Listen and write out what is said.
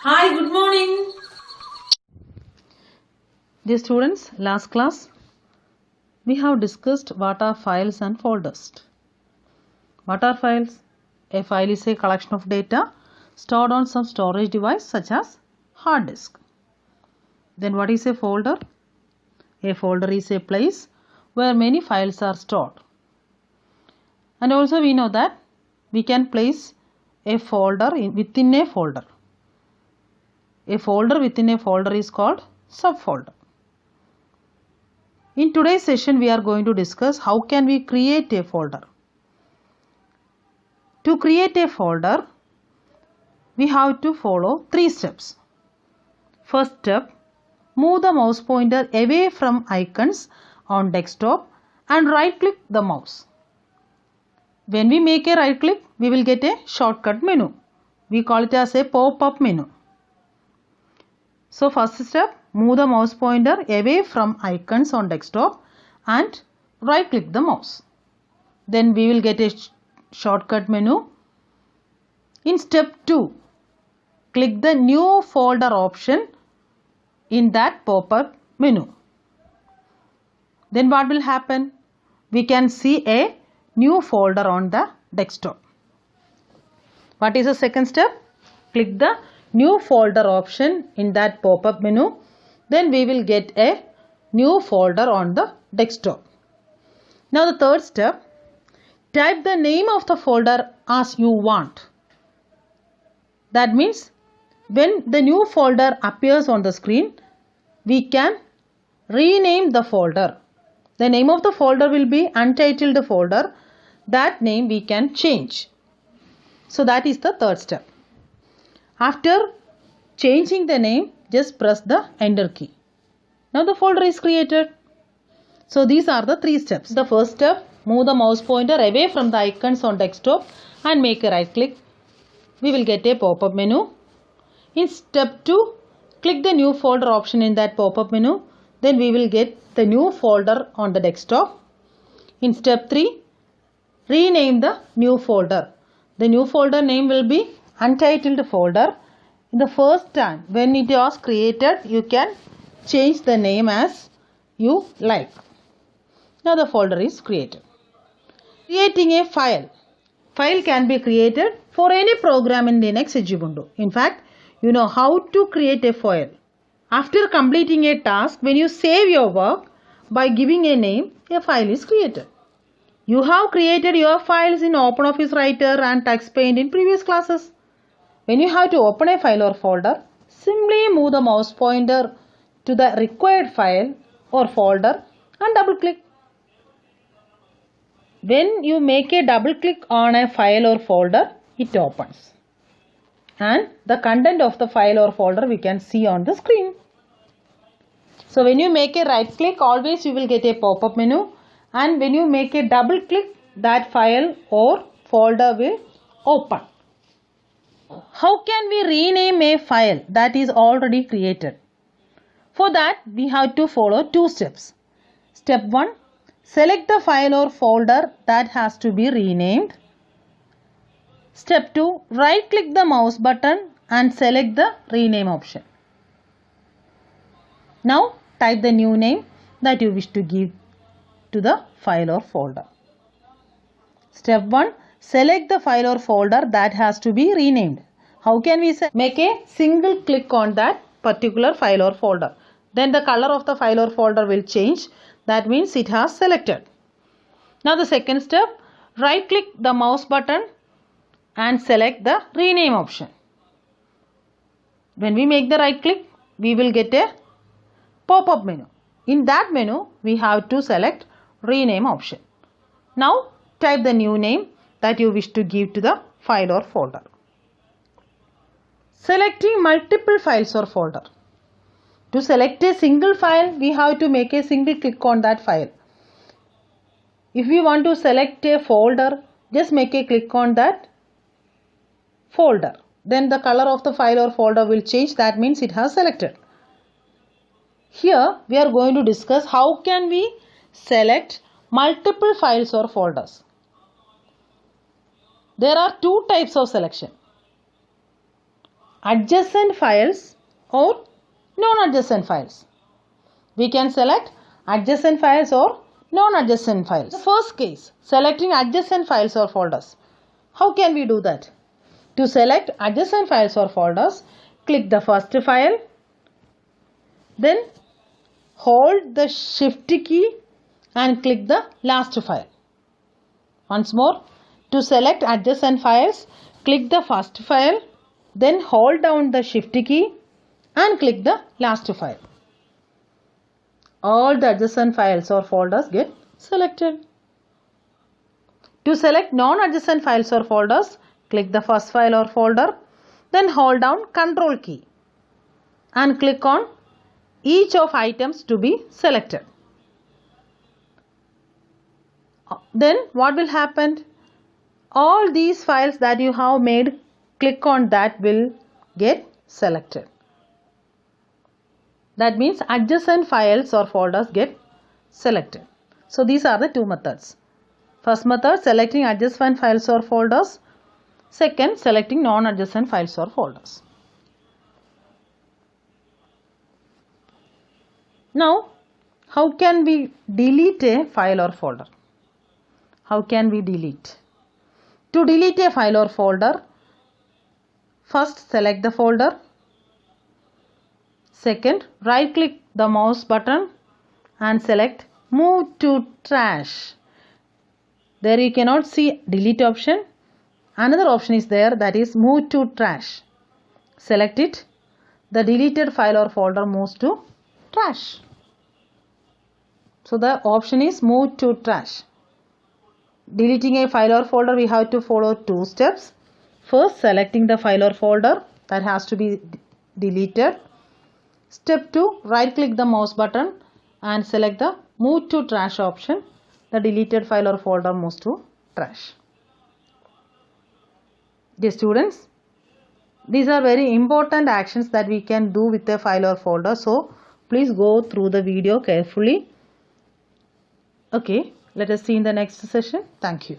Hi, good morning. Dear students, last class we have discussed what are files and folders. What are files? A file is a collection of data stored on some storage device such as hard disk. Then what is a folder? A folder is a place where many files are stored. And also we know that we can place a folder within a folder. A folder within a folder is called subfolder. In today's session, we are going to discuss how can we create a folder. To create a folder, we have to follow 3 steps. First step, move the mouse pointer away from icons on desktop and right click the mouse. When we make a right click, we will get a shortcut menu. We call it as a pop-up menu. So first step, move the mouse pointer away from icons on desktop and right click the mouse. Then we will get a shortcut menu. In step 2, click the new folder option in that pop-up menu. Then what will happen? We can see a new folder on the desktop. What is the second step? Click the new folder option in that pop-up menu. Then we will get a new folder on the desktop. Now the third step, type the name of the folder as you want. That means when the new folder appears on the screen, we can rename the folder. The name of the folder will be untitled folder. That name we can change. So that is the third step. After changing the name, just press the enter key. Now the folder is created. So these are the 3 steps. The first step, move the mouse pointer away from the icons on desktop and make a right click. We will get a pop-up menu. In step 2, click the new folder option in that pop-up menu. Then we will get the new folder on the desktop. In step 3, rename the new folder. The new folder name will be untitled folder. In the first time when it was created, you can change the name as you like. Now the folder is created. Creating a file. File can be created for any program in Linux Ubuntu. In fact, you know how to create a file. After completing a task, when you save your work by giving a name, a file is created. You have created your files in OpenOffice Writer and TuxPaint in previous classes. When you have to open a file or folder, simply move the mouse pointer to the required file or folder and double click. When you make a double click on a file or folder, it opens. And the content of the file or folder we can see on the screen. So when you make a right click, always you will get a pop-up menu. And when you make a double click, that file or folder will open. How can we rename a file that is already created? For that, we have to follow 2 steps. Step 1, select the file or folder that has to be renamed. Step 2, right click the mouse button and select the rename option. Now type the new name that you wish to give to the file or folder. Step 1, select the file or folder that has to be renamed. How can we make a single click on that particular file or folder? Then the color of the file or folder will change. That means it has selected. Now the second step, right click the mouse button and select the rename option. When we make the right click, we will get a pop-up menu. In that menu, we have to select rename option. Now type the new name that you wish to give to the file or folder. Selecting multiple files or folder. To select a single file, we have to make a single click on that file. If we want to select a folder, just make a click on that folder. Then the color of the file or folder will change. That means it has selected. Here we are going to discuss how can we select multiple files or folders. There are 2 types of selection. adjacent files or non-adjacent files. We can select adjacent files or non-adjacent files. The first case, selecting adjacent files or folders. How can we do that? To select adjacent files or folders, click the first file, then hold the shift key and click the last file. Once more, to select adjacent files, click the first file, then hold down the shift key and click the last file. All the adjacent files or folders get selected. To select non-adjacent files or folders, click the first file or folder, then hold down Ctrl key and click on each of items to be selected. Then what will happen? All these files that you have made, click on that will get selected. That means adjacent files or folders get selected. So these are the two methods. First method, selecting adjacent files or folders. Second, selecting non-adjacent files or folders. Now, how can we delete a file or folder? How can we delete? To delete a file or folder, first select the folder. Second, right click the mouse button and select Move to Trash. There you cannot see delete option. Another option is there, that is Move to Trash. Select it. The deleted file or folder moves to trash. So the option is Move to Trash. Deleting a file or folder, we have to follow two steps. First, selecting the file or folder that has to be deleted. Step 2, right click the mouse button and select the Move to Trash option. The deleted file or folder moves to trash. Dear students, these are very important actions that we can do with a file or folder. So please go through the video carefully. Okay, let us see in the next session. Thank you.